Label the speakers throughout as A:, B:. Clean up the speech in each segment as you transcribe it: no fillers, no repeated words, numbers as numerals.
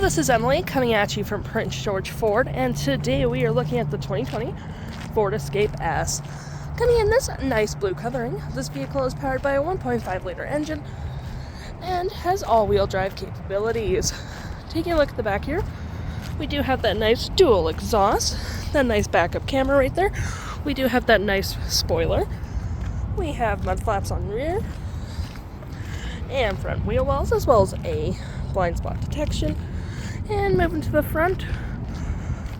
A: this is Emily coming at you from Prince George Ford, and today we are looking at the 2020 Ford Escape S. Coming in this nice blue coloring, this vehicle is powered by a 1.5 liter engine and has all-wheel drive capabilities. Taking a look at the back here, we do have that nice dual exhaust, that nice backup camera right there. We do have that nice spoiler. We have mud flaps on rear and front wheel wells, as well as a blind spot detection. And moving to the front,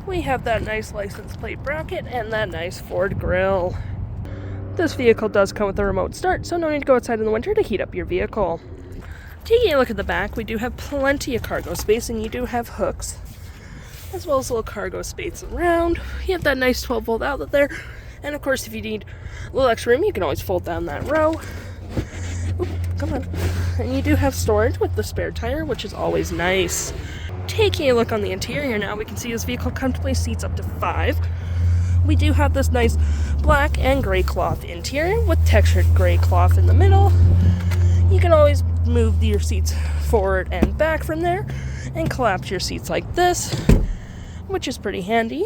A: we have that nice license plate bracket and that nice Ford grille. This vehicle does come with a remote start, so no need to go outside in the winter to heat up your vehicle. Taking a look at the back, we do have plenty of cargo space, and you do have hooks, as well as a little cargo space around. You have that nice 12-volt outlet there, and of course if you need a little extra room, you can always fold down that row. Oop, come on. And you do have storage with the spare tire, which is always nice. Taking a look on the interior now, we can see this vehicle comfortably seats up to 5. We do have this nice black and gray cloth interior with textured gray cloth in the middle. You can always move your seats forward and back from there and collapse your seats like this, which is pretty handy.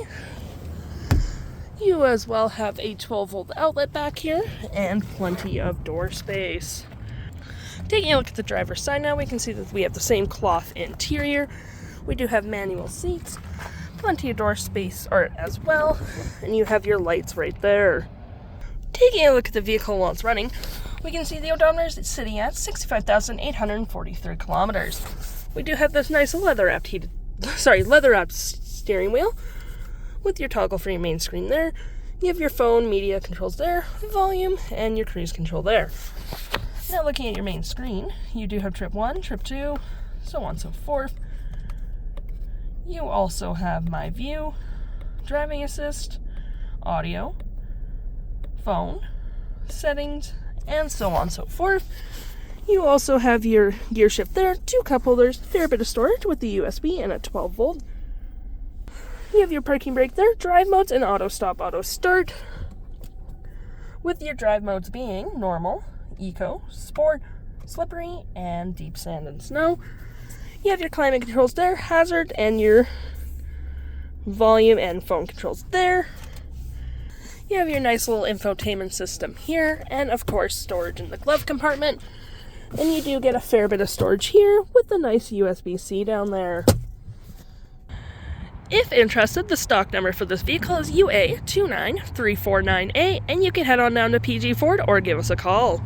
A: You as well have a 12-volt outlet back here and plenty of door space. Taking a look at the driver's side now, we can see that we have the same cloth interior. We do have manual seats, plenty of door space as well, and you have your lights right there. Taking a look at the vehicle while it's running, we can see the odometer is sitting at 65,843 kilometers. We do have this nice leather-wrapped steering wheel with your toggle for your main screen there. You have your phone, media controls there, volume, and your cruise control there. Now looking at your main screen, you do have trip 1, trip 2, so on and so forth. You also have My View, Driving Assist, Audio, Phone, Settings, and so on and so forth. You also have your gear shift there, 2 cup holders, fair bit of storage with the USB and a 12-volt. You have your parking brake there, drive modes, and auto stop, auto start, with your drive modes being normal, eco, sport, slippery, and deep sand and snow. You have your climate controls there, hazard, and your volume and phone controls there. You have your nice little infotainment system here, and of course storage in the glove compartment. And you do get a fair bit of storage here with a nice USB-C down there. If interested, the stock number for this vehicle is UA29349A, and you can head on down to PG Ford or give us a call.